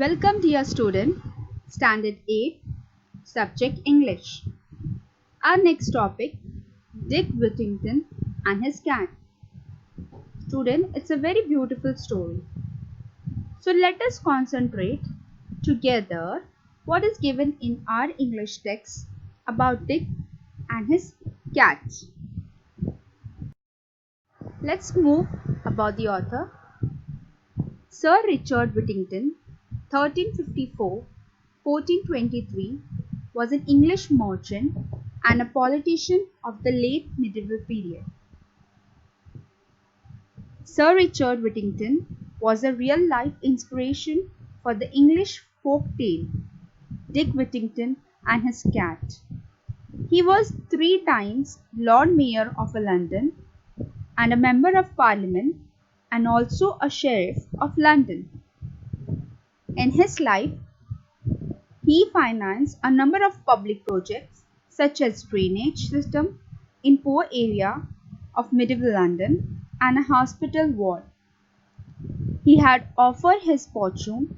Welcome dear student, Standard 8, Subject English. Our next topic, Dick Whittington and his cat. Student, it's a very beautiful story. So let us concentrate together what is given in our English text about Dick and his cat. Let's move about the author. Sir Richard Whittington, 1354-1423, was an English merchant and a politician of the late medieval period. Sir Richard Whittington was a real-life inspiration for the English folk tale, Dick Whittington and his cat. He was 3 times Lord Mayor of London and a Member of Parliament and also a Sheriff of London. In his life, he financed a number of public projects such as drainage system in poor area of medieval London and a hospital ward. He had offered his fortune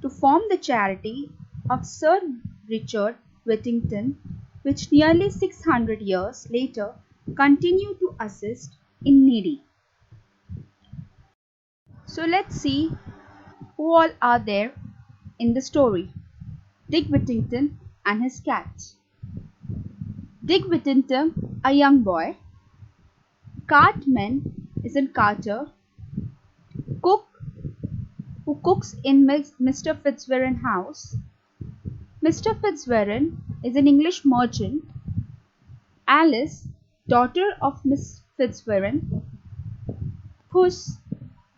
to form the charity of Sir Richard Whittington, which nearly 600 years later continued to assist in needy. So let's see who all are there in the story. Dick Whittington and his cat. Dick Whittington, a young boy. Cartman is a carter. Cook, who cooks in Mr. Fitzwarren's house. Mr. Fitzwarren is an English merchant. Alice, daughter of Miss Fitzwarren. Puss,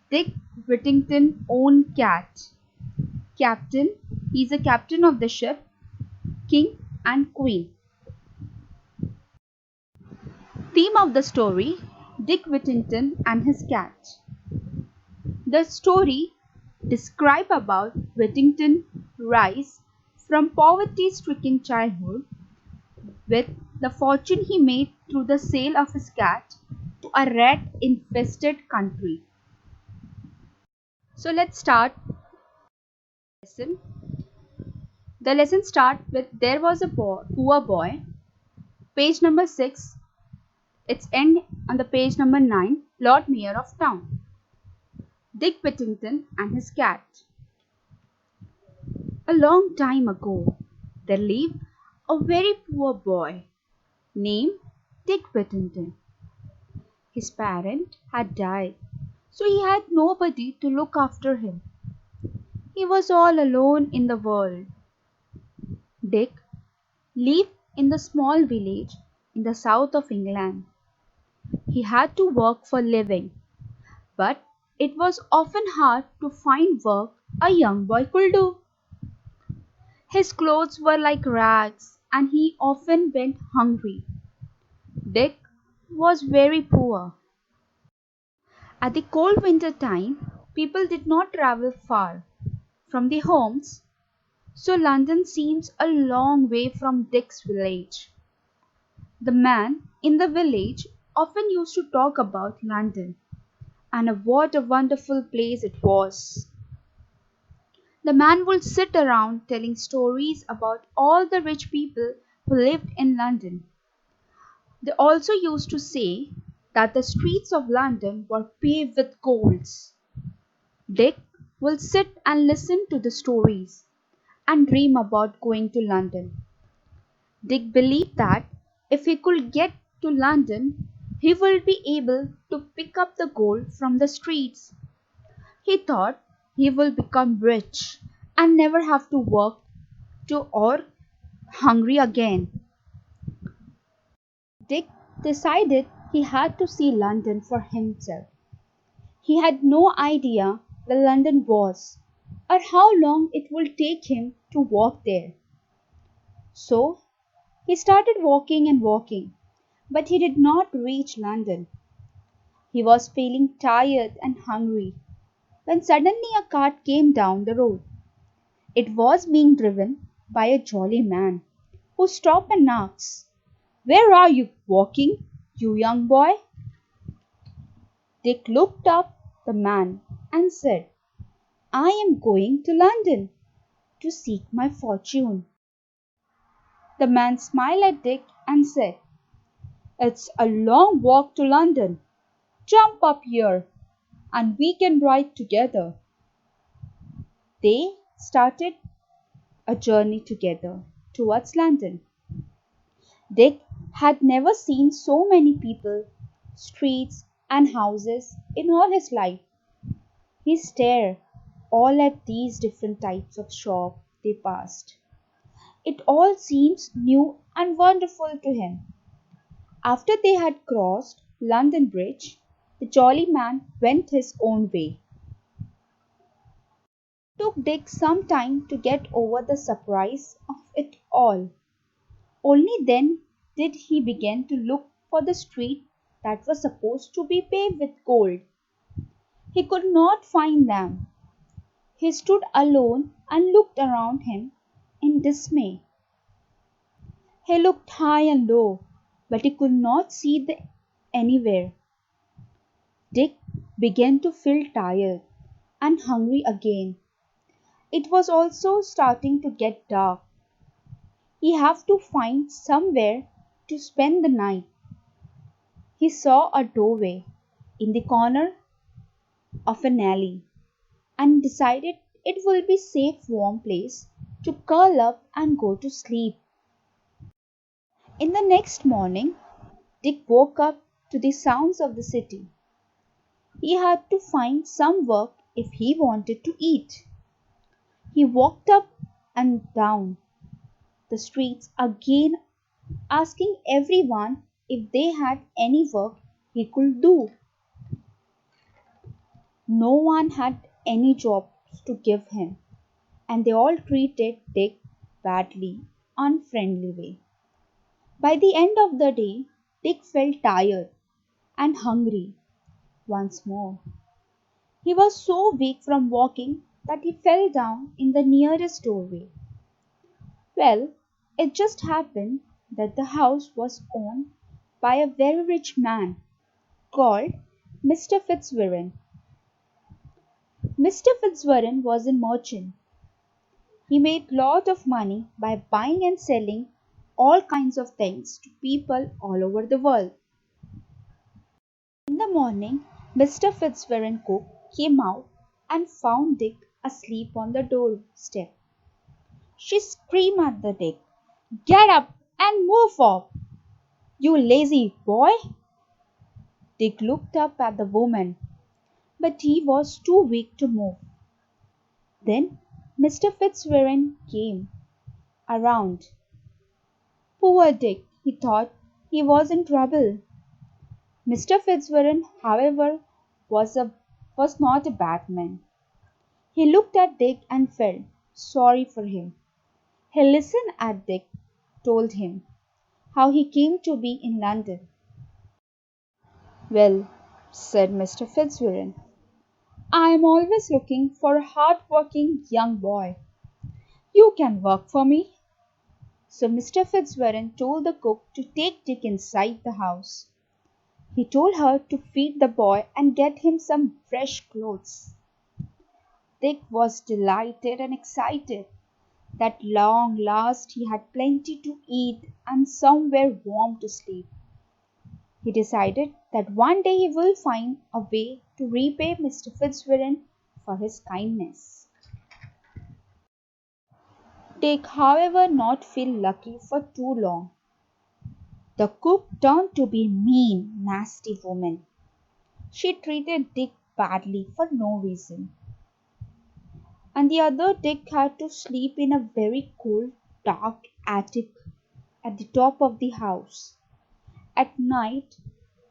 Dick Whittington's own cat. Captain, he is a captain of the ship. King and Queen. Theme of the story, Dick Whittington and his cat. The story describes about Whittington's rise from poverty-stricken childhood with the fortune he made through the sale of his cat to a rat-infested country. So let's start lesson. The lesson starts with there was a poor boy. Page number 6. Its end on the page number 9. Lord Mayor of Town. Dick Whittington and his cat. A long time ago, there lived a very poor boy named Dick Whittington. His parent had died, so he had nobody to look after him. He was all alone in the world. Dick lived in the small village in the south of England. He had to work for living, but it was often hard to find work a young boy could do. His clothes were like rags and he often went hungry. Dick was very poor. At the cold winter time, people did not travel far from their homes, so London seems a long way from Dick's village. The man in the village often used to talk about London and what a wonderful place it was. The man would sit around telling stories about all the rich people who lived in London. They also used to say that the streets of London were paved with golds. Dick will sit and listen to the stories and dream about going to London. Dick believed that if he could get to London, he would be able to pick up the gold from the streets. He thought he will become rich and never have to work or hungry again. Dick decided he had to see London for himself. He had no idea where London was or how long it would take him to walk there. So he started walking and walking, but he did not reach London. He was feeling tired and hungry when suddenly a cart came down the road. It was being driven by a jolly man who stopped and asked, "Where are you walking, you young boy?" Dick looked up the man and said, "I am going to London." to seek my fortune." The man smiled at Dick and said, "It's a long walk to London. Jump up here, and we can ride together." They started a journey together towards London. Dick had never seen so many people, streets, and houses in all his life. He stared all at these different types of shop they passed. It all seems new and wonderful to him. After they had crossed London Bridge, the jolly man went his own way. It took Dick some time to get over the surprise of it all. Only then did he begin to look for the street that was supposed to be paved with gold. He could not find them. He stood alone and looked around him in dismay. He looked high and low, but he could not see anywhere. Dick began to feel tired and hungry again. It was also starting to get dark. He had to find somewhere to spend the night. He saw a doorway in the corner of an alley and decided it would be a safe, warm place to curl up and go to sleep. In the next morning, Dick woke up to the sounds of the city. He had to find some work if he wanted to eat. He walked up and down the streets again, asking everyone if they had any work he could do. No one had any jobs to give him, and they all treated Dick badly, unfriendly way. By the end of the day, Dick felt tired and hungry once more. He was so weak from walking that he fell down in the nearest doorway. Well, it just happened that the house was owned by a very rich man called Mr. Fitzwarren. Mr. Fitzwarren was a merchant. He made lot of money by buying and selling all kinds of things to people all over the world. In the morning, Mr. Fitzwarren cook came out and found Dick asleep on the doorstep. She screamed at the Dick, "Get up and move off, you lazy boy!" Dick looked up at the woman, but he was too weak to move. Then Mr. Fitzwarren came around. Poor Dick, he thought he was in trouble. Mr. Fitzwarren, however, was not a bad man. He looked at Dick and felt sorry for him. He listened as Dick told him how he came to be in London. "Well," said Mr. Fitzwarren, "I am always looking for a hard-working young boy. You can work for me." So Mr. Fitzwarren told the cook to take Dick inside the house. He told her to feed the boy and get him some fresh clothes. Dick was delighted and excited. That long last he had plenty to eat and somewhere warm to sleep. He decided that one day he will find a way to repay Mr. Fitzwarren for his kindness. Dick, however, not feel lucky for too long. The cook turned to be a mean, nasty woman. She treated Dick badly for no reason. And the other Dick had to sleep in a very cold, dark attic at the top of the house. At night,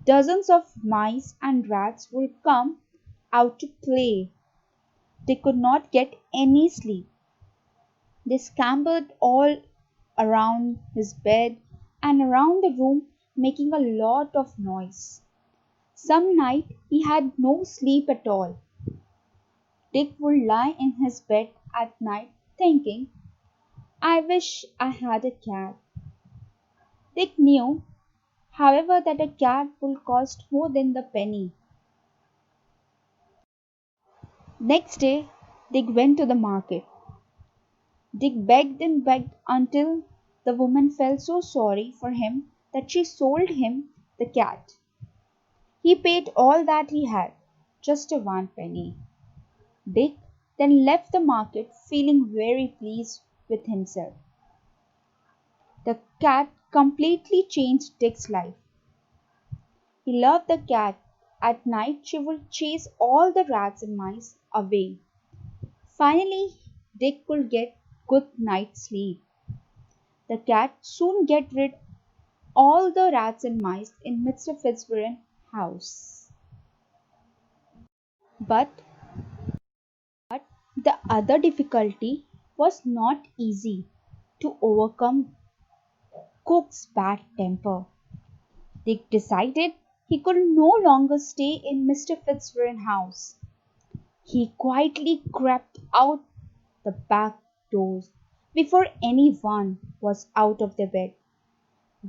dozens of mice and rats would come out to play. They could not get any sleep. They scampered all around his bed and around the room, making a lot of noise. Some night he had no sleep at all. Dick would lie in his bed at night thinking, "I wish I had a cat." Dick knew, however, that a cat would cost more than the penny. Next day, Dick went to the market. Dick begged and begged until the woman felt so sorry for him that she sold him the cat. He paid all that he had, just a 1 penny. Dick then left the market feeling very pleased with himself. The cat completely changed Dick's life. He loved the cat. At night she would chase all the rats and mice away. Finally, Dick could get good night's sleep. The cat soon get rid all the rats and mice in Mr. Fitzwarren's house. But the other difficulty was not easy to overcome Cook's bad temper. Dick decided he could no longer stay in Mr. Fitzwarren's house. He quietly crept out the back doors before anyone was out of the bed.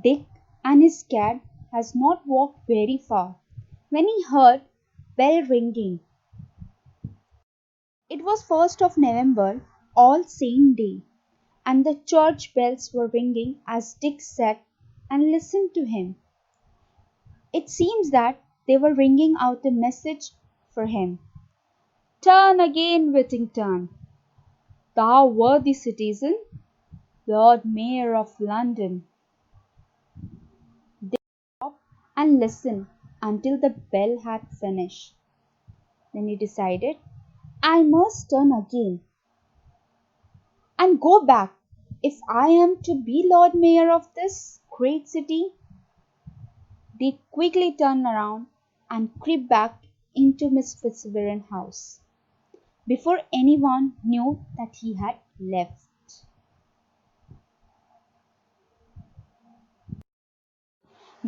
Dick and his cat has not walked very far when he heard bell ringing. It was 1st of November, All Saint Day, and the church bells were ringing as Dick sat and listened to him. It seems that they were ringing out a message for him. Turn again, Whittington, thou worthy citizen, Lord Mayor of London. Dick stopped and listened until the bell had finished. Then he decided, I must turn again and go back if I am to be Lord Mayor of this great city. Dick quickly turned around and crept back into Miss Fitzwarren's house before anyone knew that he had left.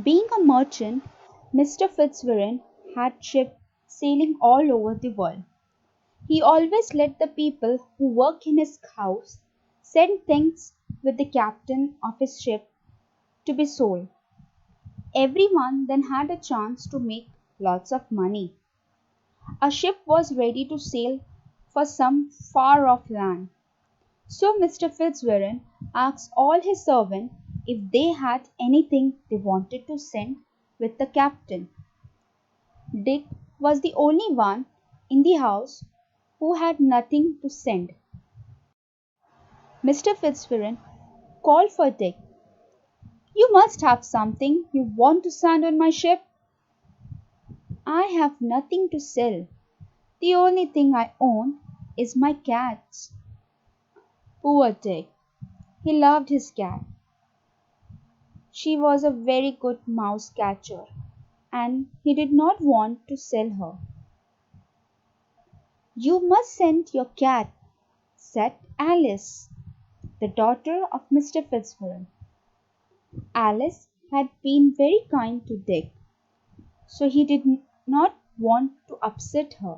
Being a merchant, Mr. Fitzwarren had ships sailing all over the world. He always let the people who work in his house send things with the captain of his ship to be sold. Everyone then had a chance to make lots of money. A ship was ready to sail for some far off land. So Mr. Fitzwarren asked all his servants if they had anything they wanted to send with the captain. Dick was the only one in the house who had nothing to send. Mr. Fitzwarren called for Dick. You must have something you want to send on my ship. I have nothing to sell. The only thing I own is my cat. Poor Dick. He loved his cat. She was a very good mouse catcher, and he did not want to sell her. You must send your cat, said Alice, the daughter of Mr. Fitzwarren. Alice had been very kind to Dick, so he did not want to upset her.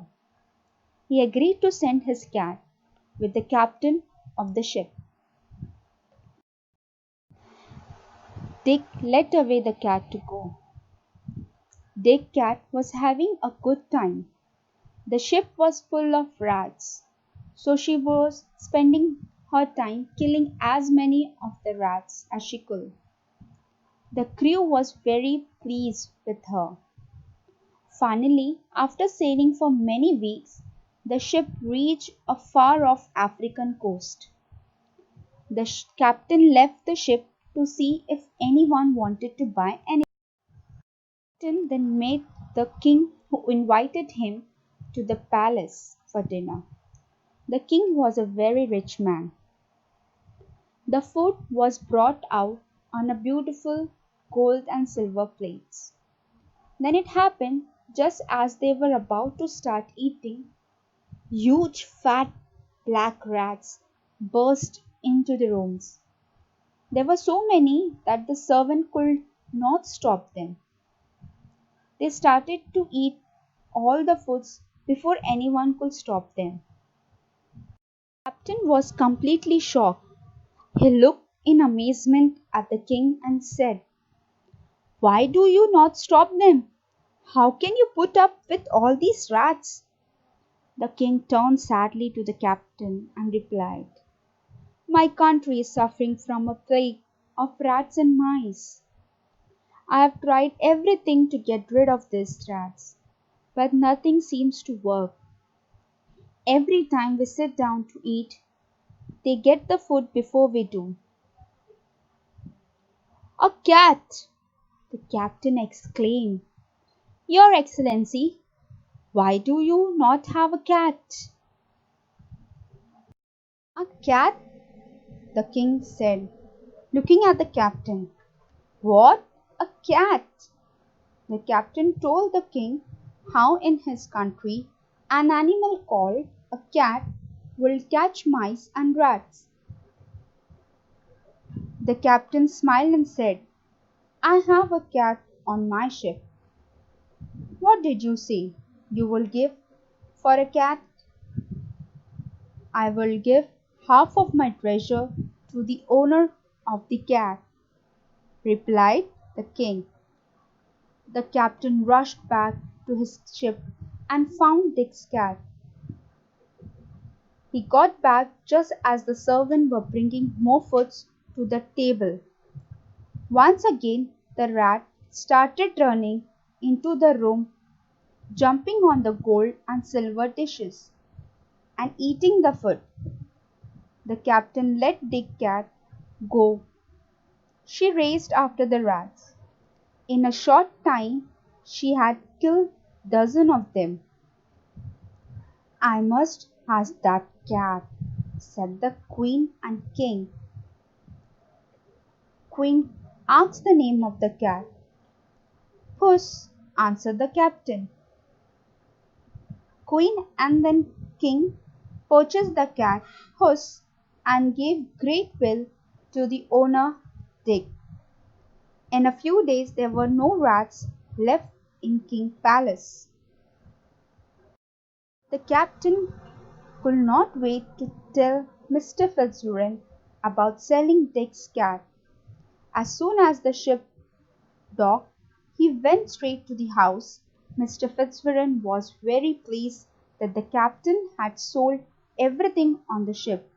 He agreed to send his cat with the captain of the ship. Dick led away the cat to go. Dick Cat was having a good time. The ship was full of rats, so she was spending her time killing as many of the rats as she could. The crew was very pleased with her. Finally, after sailing for many weeks, the ship reached a far off African coast. The captain left the ship to see if anyone wanted to buy anything. The captain then met the king, who invited him to the palace for dinner. The king was a very rich man. The food was brought out on a beautiful gold and silver plates. Then it happened, just as they were about to start eating, huge fat black rats burst into the rooms. There were so many that the servant could not stop them. They started to eat all the foods before anyone could stop them. The captain was completely shocked. He looked in amazement at the king and said, why do you not stop them? How can you put up with all these rats? The king turned sadly to the captain and replied, My country is suffering from a plague of rats and mice. I have tried everything to get rid of these rats, but nothing seems to work. Every time we sit down to eat, they get the food before we do. A cat! The captain exclaimed. Your Excellency, why do you not have a cat? A cat? The king said, looking at the captain. What? A cat? The captain told the king how in his country an animal called a cat will catch mice and rats. The captain smiled and said, I have a cat on my ship. What did you say you will give for a cat? I will give half of my treasure to the owner of the cat, replied the king. The captain rushed back to his ship and found Dick's cat. He got back just as the servants were bringing more food to the table. Once again the rat started running into the room, jumping on the gold and silver dishes, and eating the food. The captain let Dick's cat go. She raced after the rats. In a short time she had killed dozens of them. I must ask that cat, said the queen and king. Queen asked the name of the cat. Puss, answered the captain. Queen and then king purchased the cat Puss and gave great will to the owner Dick. In a few days there were no rats left in King's palace. The captain could not wait to tell Mr. Fitzwarren about selling Dick's cat. As soon as the ship docked, he went straight to the house. Mr. Fitzwarren was very pleased that the captain had sold everything on the ship.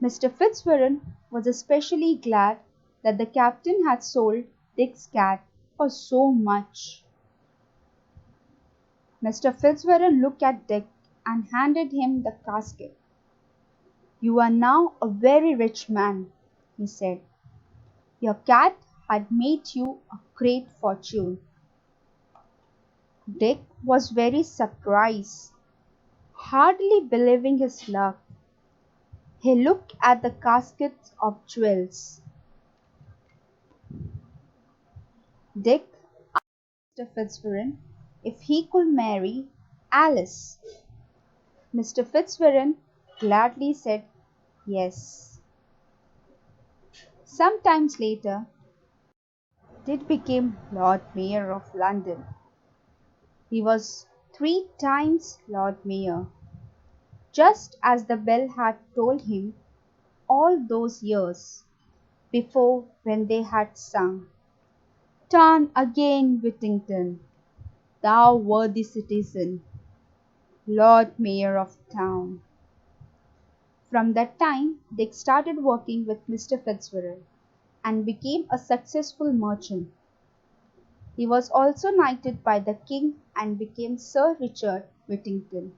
Mr. Fitzwarren was especially glad that the captain had sold Dick's cat for so much. Mr. Fitzwarren looked at Dick and handed him the casket. You are now a very rich man, he said. Your cat had made you a great fortune. Dick was very surprised, hardly believing his luck. He looked at the casket of jewels. Dick asked Mr. Fitzwarren if he could marry Alice. Mr. Fitzwarren gladly said yes. Some time later, Dick became Lord Mayor of London. He was 3 times Lord Mayor, just as the bell had told him all those years before when they had sung, Turn again, Whittington, thou worthy citizen, Lord Mayor of town. From that time Dick started working with Mr. Fitzwarren and became a successful merchant. He was also knighted by the king and became Sir Richard Whittington.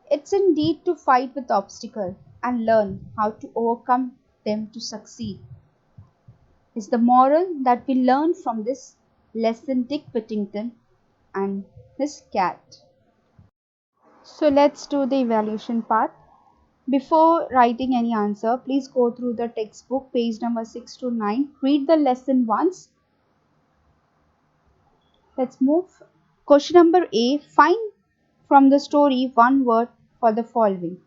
It's indeed to fight with obstacles and learn how to overcome them to succeed, is the moral that we learn from this lesson Dick Whittington and his cat. So let's do the evaluation part. Before writing any answer, please go through the textbook, page number 6 to 9. Read the lesson once. Let's move. Question number A. Find from the story one word for the following.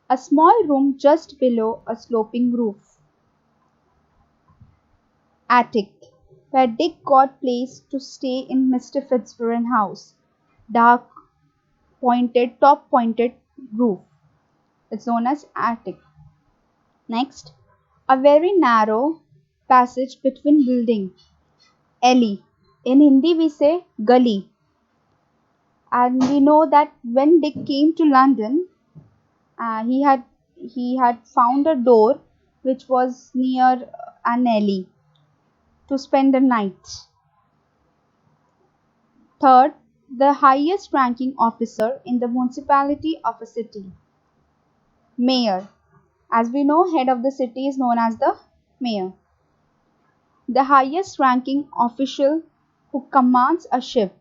A small room just below a sloping roof. Attic, where Dick got placed to stay in Mr. Fitzwarren's house. Dark, pointed, top-pointed roof. It's known as attic. Next, a very narrow passage between building. Alley. In Hindi we say gully. And we know that when Dick came to London, He had found a door which was near an alley to spend the night. Third, the highest ranking officer in the municipality of a city, mayor. As we know, head of the city is known as the mayor. The highest ranking official who commands a ship.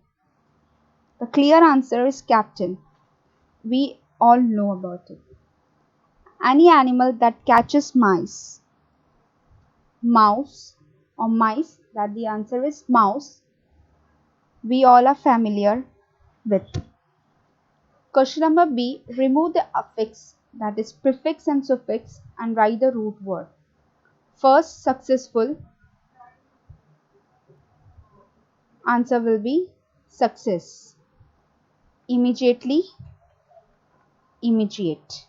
The clear answer is captain. We all know about it. Any animal that catches mice. Mouse or mice, that the answer is mouse. We all are familiar with. Question number B. Remove the affix, that is prefix and suffix, and write the root word. First, successful. Answer will be success. Immediately, immediate.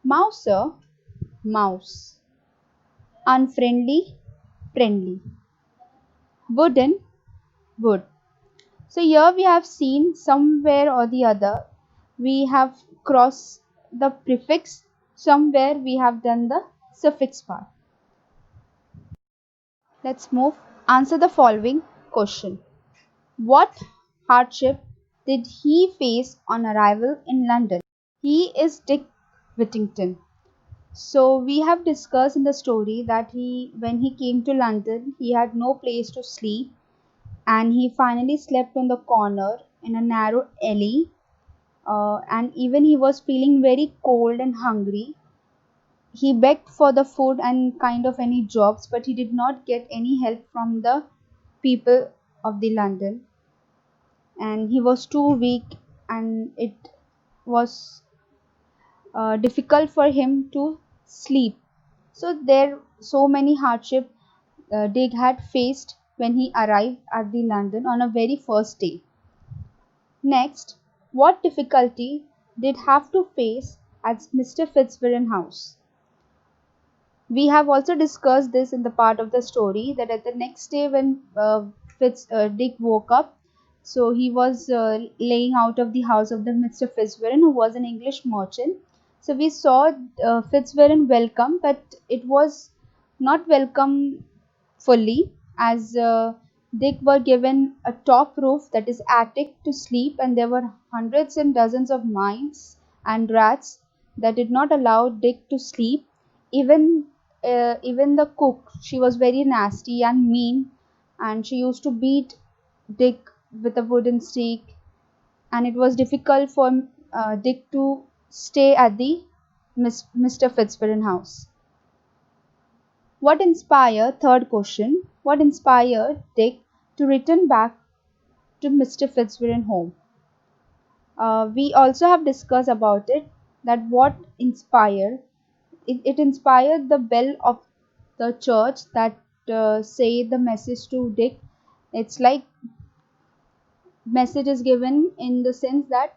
Mouser, mouse. Unfriendly, friendly. Wooden, wood. So here we have seen somewhere or the other we have crossed the prefix, somewhere we have done the suffix part. Let's move. Answer the following question. What hardship did he face on arrival in London? He is Dick Whittington. So we have discussed in the story that when he came to London, he had no place to sleep, and he finally slept on the corner in a narrow alley. And even he was feeling very cold and hungry. He begged for the food and kind of any jobs, but he did not get any help from the people of the London, and he was too weak, and it was difficult for him to sleep. So there so many hardship Dick had faced when he arrived at the London on a very first day. Next, what difficulty did have to face at Mr. Fitzwarren house? We have also discussed this in the part of the story that at the next day when Dick woke up, so he was laying out of the house of the Mr. Fitzwarren, who was an English merchant. So we saw Fitzwarren welcome, but it was not welcome fully, as Dick were given a top roof, that is attic, to sleep, and there were hundreds and dozens of mice and rats that did not allow Dick to sleep. Even the cook, she was very nasty and mean, and she used to beat Dick with a wooden stick, and it was difficult for Dick to stay at the Mr. Fitzwarren house. Third question, what inspired Dick to return back to Mr. Fitzwarren home? We also have discussed about it, that what inspired it inspired the bell of the church that say the message to Dick. It's like message is given in the sense that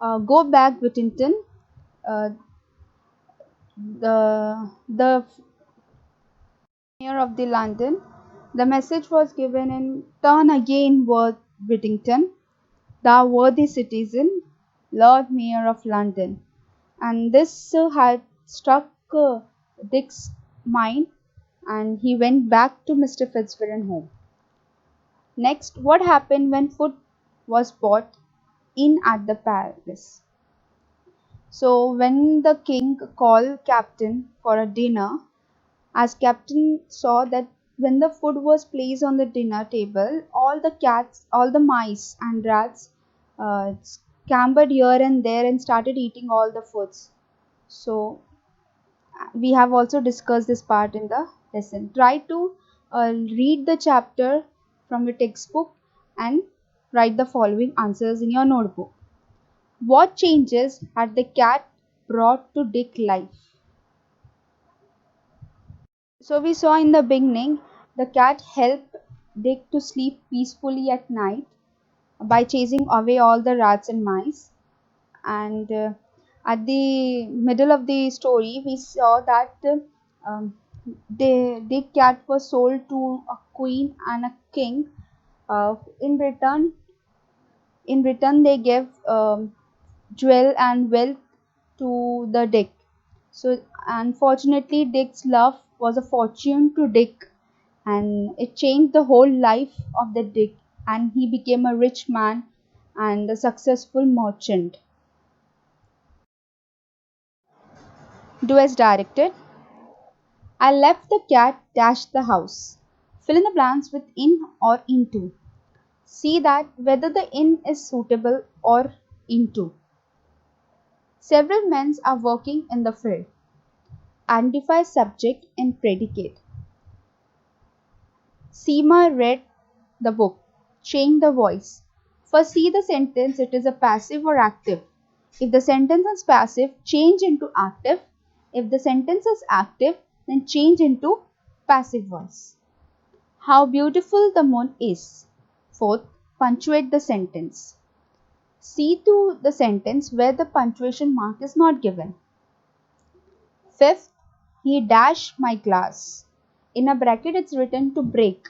go back Whittington. uh, the mayor of the London. The message was given in turn again, Worth Whittington, thou worthy citizen, Lord Mayor of London. And this had struck Dick's mind, and he went back to Mr. Fitzwarren home. Next, what happened when food was brought in at the palace? So, when the king called Captain for a dinner, as Captain saw that when the food was placed on the dinner table, all the cats, all the mice and rats scampered here and there and started eating all the foods. So we have also discussed this part in the lesson. Try to read the chapter from your textbook and write the following answers in your notebook. What changes had the cat brought to Dick's life? So we saw in the beginning, the cat helped Dick to sleep peacefully at night by chasing away all the rats and mice. And at the middle of the story, we saw that the cat was sold to a queen and a king. Uh, in return, they gave jewel and wealth to the Dick. So unfortunately, Dick's love was a fortune to Dick, and it changed the whole life of the Dick, and he became a rich man and a successful merchant. Do as directed. I left the cat dash the house. Fill in the blanks with in or into. See that whether the in is suitable or into. Several men are working in the field. Identify subject and predicate. Seema read the book. Change the voice. First, see the sentence, it is a passive or active. If the sentence is passive, change into active. If the sentence is active, then change into passive voice. How beautiful the moon is. Fourth, punctuate the sentence. See to the sentence where the punctuation mark is not given. Fifth, he dashed my glass. In a bracket it's written to break.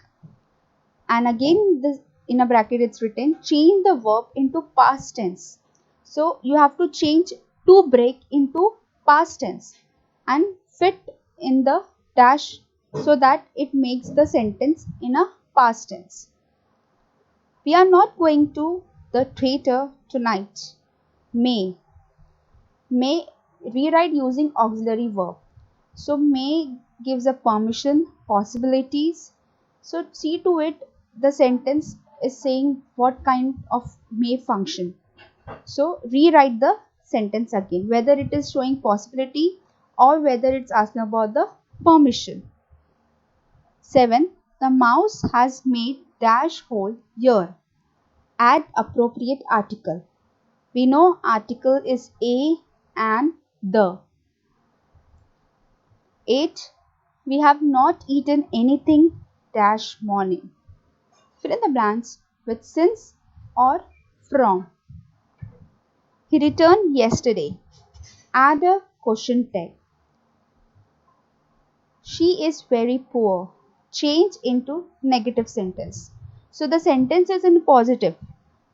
And again in a bracket it's written change the verb into past tense. So you have to change to break into past tense and fit in the dash so that it makes the sentence in a past tense. We are not going to the theater tonight. May rewrite using auxiliary verb. So may gives a permission, possibilities. So see to it the sentence is saying what kind of may function. So rewrite the sentence again, whether it is showing possibility or whether it's asking about the permission. 7. The mouse has made dash hole here. Add appropriate article. We know article is a and the. 8. We have not eaten anything dash morning. Fill in the blanks with since or from. He returned yesterday. Add a question tag. She is very poor. Change into negative sentence. So the sentence is in positive.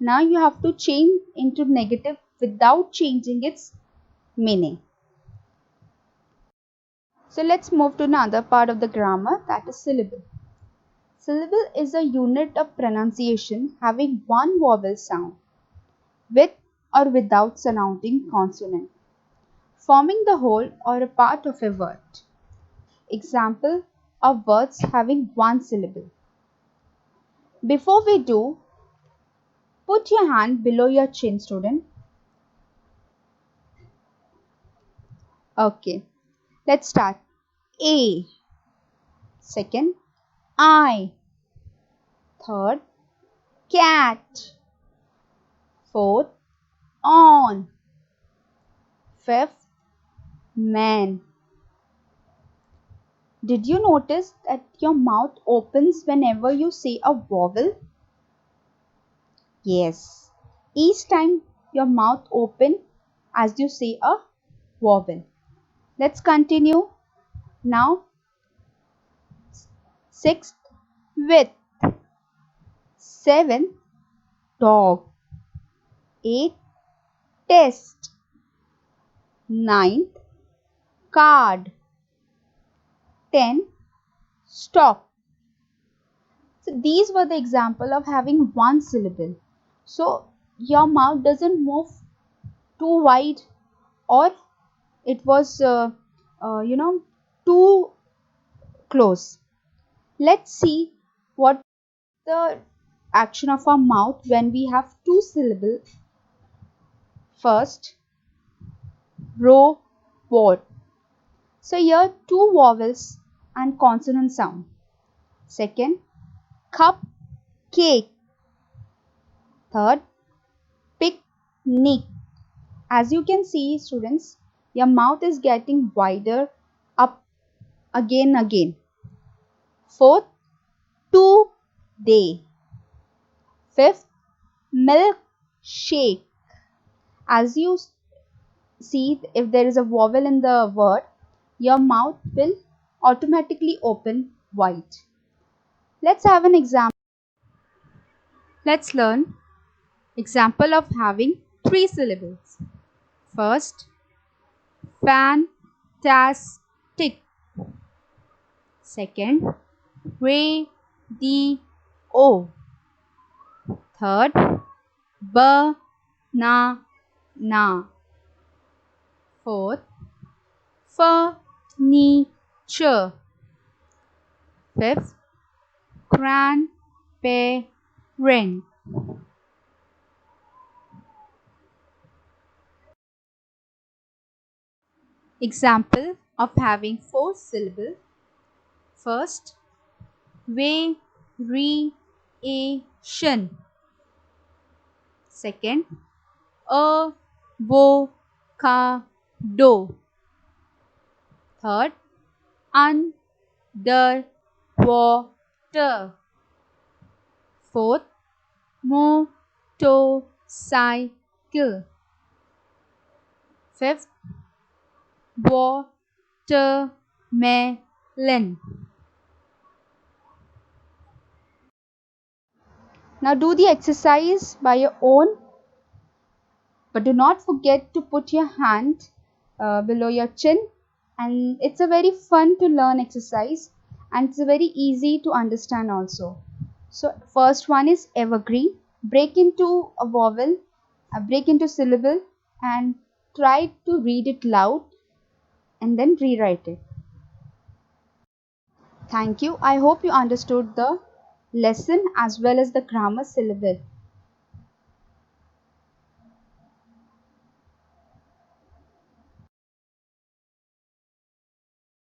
Now you have to change into negative without changing its meaning. So let's move to another part of the grammar, that is syllable. Syllable is a unit of pronunciation having one vowel sound with or without surrounding consonant, forming the whole or a part of a word. Example of words having one syllable. Before we do, put your hand below your chin, student. Okay, let's start. A. Second, I. Third, cat. Fourth, on. Fifth, man. Did you notice that your mouth opens whenever you say a vowel? Yes. Each time your mouth opens as you say a vowel. Let's continue. Now, sixth, with. Seventh, dog. Eighth, test. Ninth, card. 10. Stop. So these were the example of having one syllable. So your mouth doesn't move too wide or it was too close. Let's see what the action of our mouth when we have two syllables. First, robot. So here two vowels and consonant sound. Second, cup, cake. Third, picnic. As you can see, students, your mouth is getting wider up again. Fourth, today. Fifth, milk shake. As you see, if there is a vowel in the word, your mouth will automatically open wide. Let's have an example. Let's learn example of having three syllables. First, fantastic. Second, radio. Third, banana. Fourth, furniture. Fifth, grandparent. Example of having four syllables. First, variation. Second, avocado. Third, underwater. Fourth, motorcycle. Fifth, watermelon. Now do the exercise by your own, but do not forget to put your hand below your chin. And it's a very fun to learn exercise, and it's very easy to understand also. So first one is evergreen. Break into a vowel, break into syllable, and try to read it loud and then rewrite it. Thank you. I hope you understood the lesson as well as the grammar syllable.